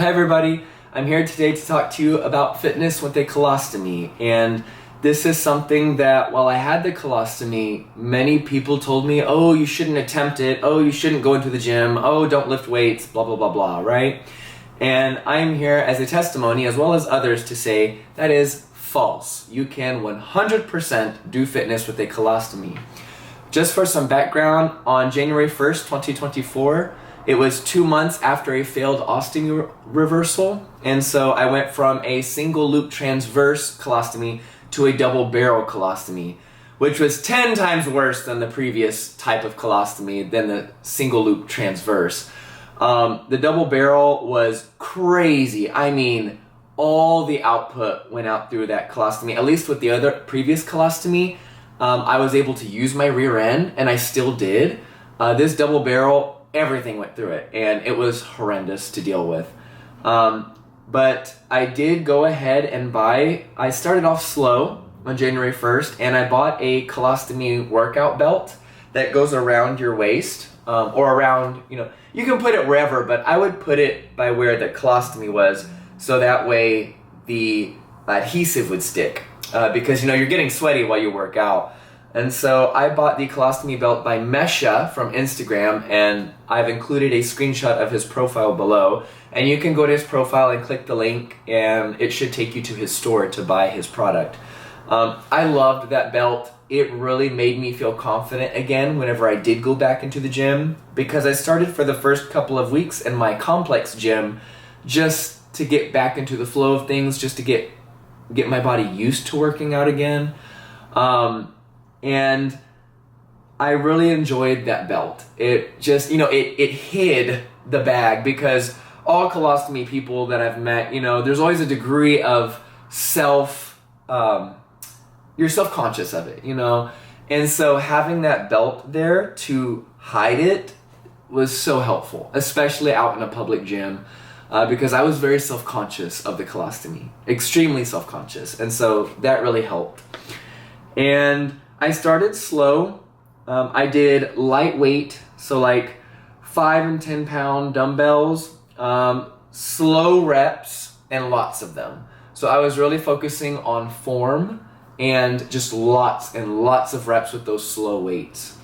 Hi everybody, I'm here today to talk to you about fitness with a colostomy, and this is something that while I had the colostomy, many people told me, oh, you shouldn't attempt it, oh, you shouldn't go into the gym, oh, don't lift weights, blah, blah, blah, blah, right? And I'm here as a testimony, as well as others, to say that is false. You can 100% do fitness with a colostomy. Just for some background, on January 1st, 2024, it was 2 months after a failed ostomy reversal, and so I went from a single loop transverse colostomy to a double barrel colostomy, which was 10 times worse than the previous type of colostomy than the single loop transverse. The double barrel was crazy. I mean, all the output went out through that colostomy. At least with the other previous colostomy, I was able to use my rear end, and I still did. This double barrel, everything went through it, and it was horrendous to deal with. But I did go ahead and I started off slow on January 1st, and I bought a colostomy workout belt that goes around your waist, or around, you can put it wherever, but I would put it by where the colostomy was, so that way the adhesive would stick, because you're getting sweaty while you work out. And so I bought the colostomy belt by Mesha from Instagram, and I've included a screenshot of his profile below. And you can go to his profile and click the link, and it should take you to his store to buy his product. I loved that belt. It really made me feel confident again whenever I did go back into the gym, because I started for the first couple of weeks in my complex gym just to get back into the flow of things, just to get my body used to working out again. And I really enjoyed that belt. It just, it hid the bag, because all colostomy people that I've met, there's always a degree of you're self-conscious of it, And so having that belt there to hide it was so helpful, especially out in a public gym, because I was very self-conscious of the colostomy, extremely self-conscious. And so that really helped. And I started slow. I did lightweight, so like 5 and 10 pound dumbbells, slow reps, and lots of them. So I was really focusing on form and just lots and lots of reps with those slow weights.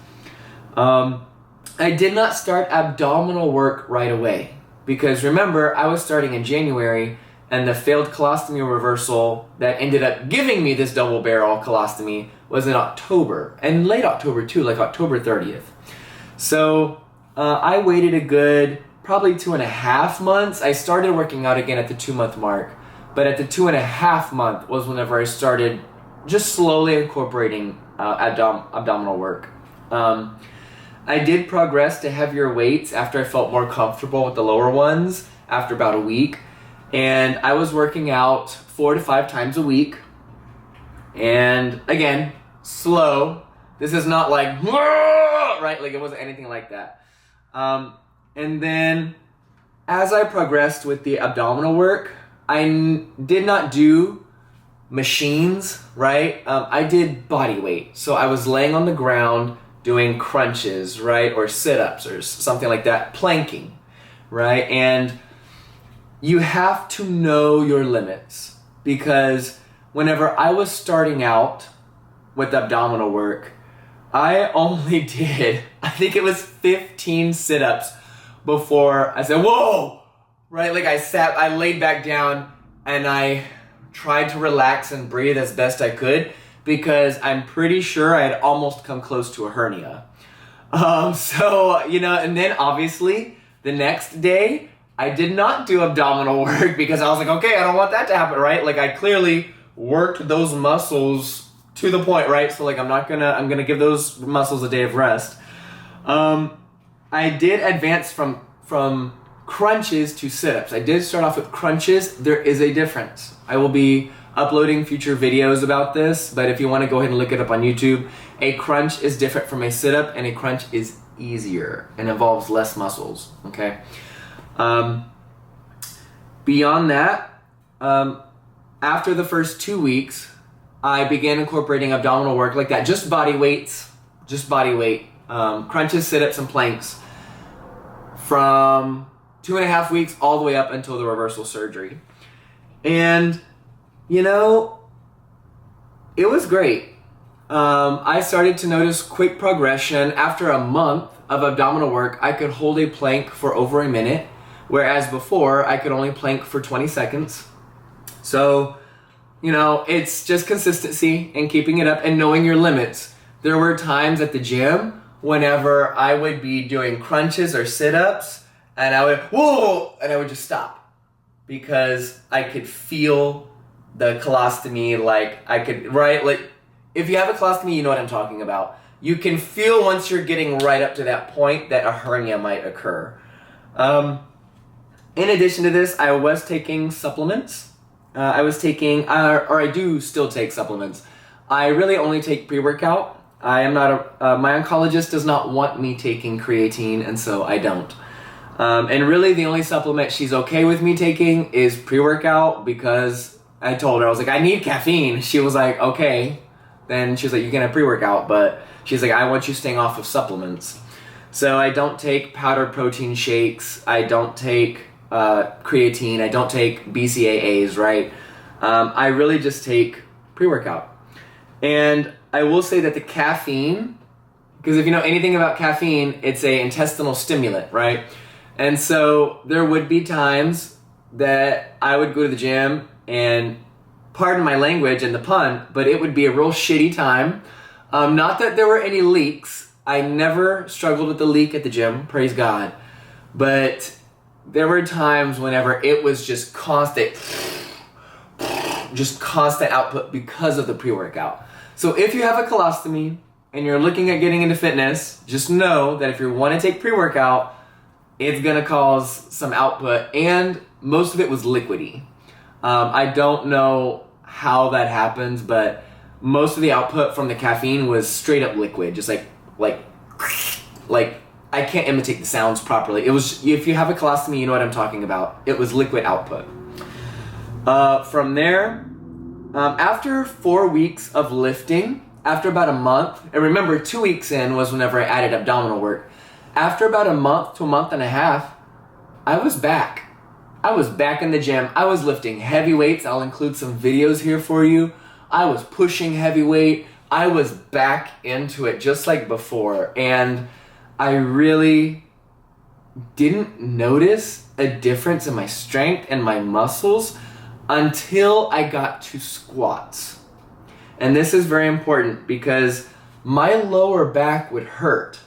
I did not start abdominal work right away, because remember, I was starting in January, and the failed colostomy reversal that ended up giving me this double barrel colostomy was in October, and late October too, like October 30th. So I waited a good probably 2.5 months. I started working out again at the 2-month mark, but at the 2.5 month was whenever I started just slowly incorporating abdominal work. I did progress to heavier weights after I felt more comfortable with the lower ones after about a week. And I was working out 4 to 5 times a week. And again, slow. This is not like, right? Like, it wasn't anything like that. And then as I progressed with the abdominal work, I did not do machines, right? I did body weight. So I was laying on the ground doing crunches, right? Or sit-ups or something like that, planking, right? And you have to know your limits, because whenever I was starting out with abdominal work, I only did, I think it was 15 sit-ups before I said, whoa, right? Like I laid back down and I tried to relax and breathe as best I could, because I'm pretty sure I had almost come close to a hernia. And then obviously the next day, I did not do abdominal work, because I was like, okay, I don't want that to happen, right? Like, I clearly worked those muscles to the point, right? So like, I'm gonna give those muscles a day of rest. I did advance from crunches to sit-ups. I did start off with crunches. There is a difference. I will be uploading future videos about this, but if you want to go ahead and look it up on YouTube, a crunch is different from a sit-up, and a crunch is easier and involves less muscles, okay? Beyond that, after the first 2 weeks, I began incorporating abdominal work like that, just body weight, crunches, sit-ups, and planks from 2.5 weeks, all the way up until the reversal surgery. And, you know, it was great. I started to notice quick progression. After a month of abdominal work, I could hold a plank for over a minute, whereas before I could only plank for 20 seconds. So, you know, it's just consistency and keeping it up and knowing your limits. There were times at the gym whenever I would be doing crunches or sit-ups and I would, whoa, and I would just stop because I could feel the colostomy, like I could, right? Like if you have a colostomy, you know what I'm talking about. You can feel once you're getting right up to that point that a hernia might occur. In addition to this, I was taking supplements. I was taking, or I do still take supplements. I really only take pre-workout. I am not my oncologist does not want me taking creatine, and so I don't. And really the only supplement she's okay with me taking is pre-workout because I told her, I was like, I need caffeine. She was like, okay. Then she was like, you can have pre-workout, but she's like, I want you staying off of supplements. So I don't take powdered protein shakes. I don't take creatine. I don't take BCAAs, right? I really just take pre-workout. And I will say that the caffeine, because if you know anything about caffeine, it's an intestinal stimulant, right? And so there would be times that I would go to the gym and, pardon my language and the pun, but it would be a real shitty time. Not that there were any leaks. I never struggled with the leak at the gym, praise God. But there were times whenever it was just constant output because of the pre-workout. So if you have a colostomy and you're looking at getting into fitness, just know that if you want to take pre-workout, it's going to cause some output, and most of it was liquidy. I don't know how that happens, but most of the output from the caffeine was straight up liquid, just like I can't imitate the sounds properly. It was, if you have a colostomy, you know what I'm talking about. It was liquid output. From there, after 4 weeks of lifting, after about a month, and remember 2 weeks in was whenever I added abdominal work. After about a month to a month and a half, I was back. I was back in the gym. I was lifting heavy weights. I'll include some videos here for you. I was pushing heavy weight. I was back into it just like before. And I really didn't notice a difference in my strength and my muscles until I got to squats. And this is very important because my lower back would hurt.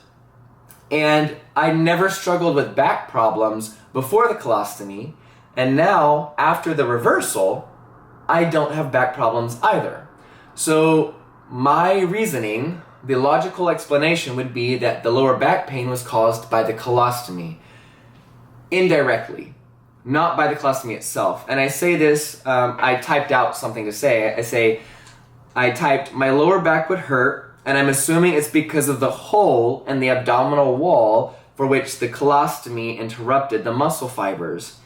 And I never struggled with back problems before the colostomy. And now, after the reversal, I don't have back problems either. So my reasoning, the logical explanation would be that the lower back pain was caused by the colostomy. Indirectly, not by the colostomy itself. And I say this, I typed out something to say. I typed, my lower back would hurt, and I'm assuming it's because of the hole in the abdominal wall for which the colostomy interrupted the muscle fibers.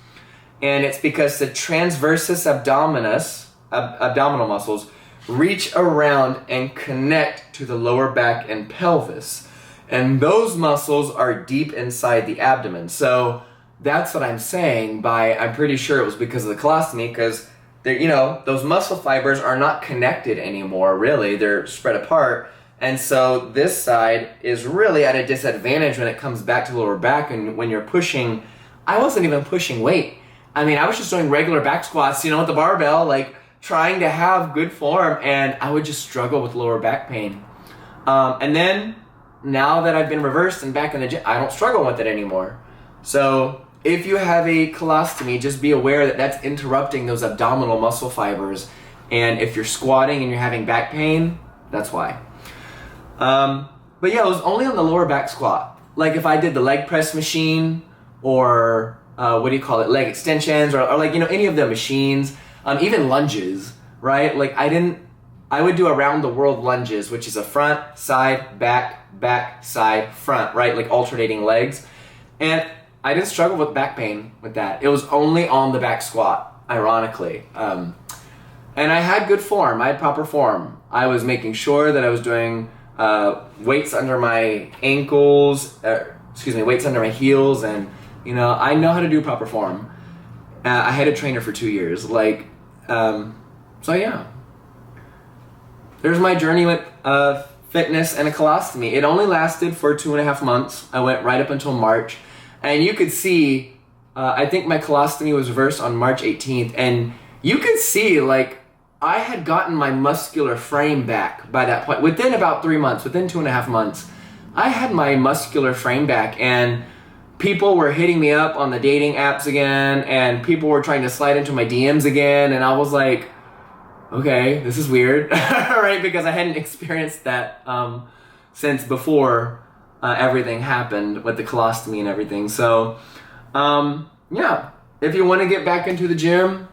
And it's because the transversus abdominis, abdominal muscles, reach around and connect to the lower back and pelvis. And those muscles are deep inside the abdomen. So that's what I'm saying by, I'm pretty sure it was because of the colostomy, because those muscle fibers are not connected anymore, really. They're spread apart. And so this side is really at a disadvantage when it comes back to the lower back. And when you're pushing, I wasn't even pushing weight. I mean, I was just doing regular back squats, with the barbell, like trying to have good form, and I would just struggle with lower back pain. And then now that I've been reversed and back in the gym, I don't struggle with it anymore. So if you have a colostomy, just be aware that that's interrupting those abdominal muscle fibers. And if you're squatting and you're having back pain, that's why. But yeah, it was only on the lower back squat. Like if I did the leg press machine or leg extensions or like, any of the machines, even lunges, right? Like I would do around the world lunges, which is a front, side, back, side, front, right? Like alternating legs. And I didn't struggle with back pain with that. It was only on the back squat, ironically. And I had good form. I had proper form. I was making sure that I was doing weights under my ankles, weights under my heels, and You know, I know how to do proper form. I had a trainer for 2 years. Like, so yeah. There's my journey with fitness and a colostomy. It only lasted for 2.5 months. I went right up until March. And you could see, I think my colostomy was reversed on March 18th. And you could see, like, I had gotten my muscular frame back by that point. Within about 3 months, within 2.5 months, I had my muscular frame back. And people were hitting me up on the dating apps again. And people were trying to slide into my DMs again. And I was like, okay, this is weird, right? Because I hadn't experienced that since before everything happened with the colostomy and everything. So, yeah, if you want to get back into the gym,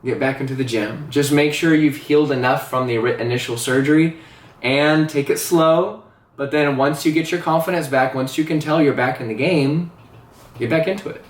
get back into the gym. Just make sure you've healed enough from the initial surgery and take it slow. But then once you get your confidence back, once you can tell you're back in the game, get back into it.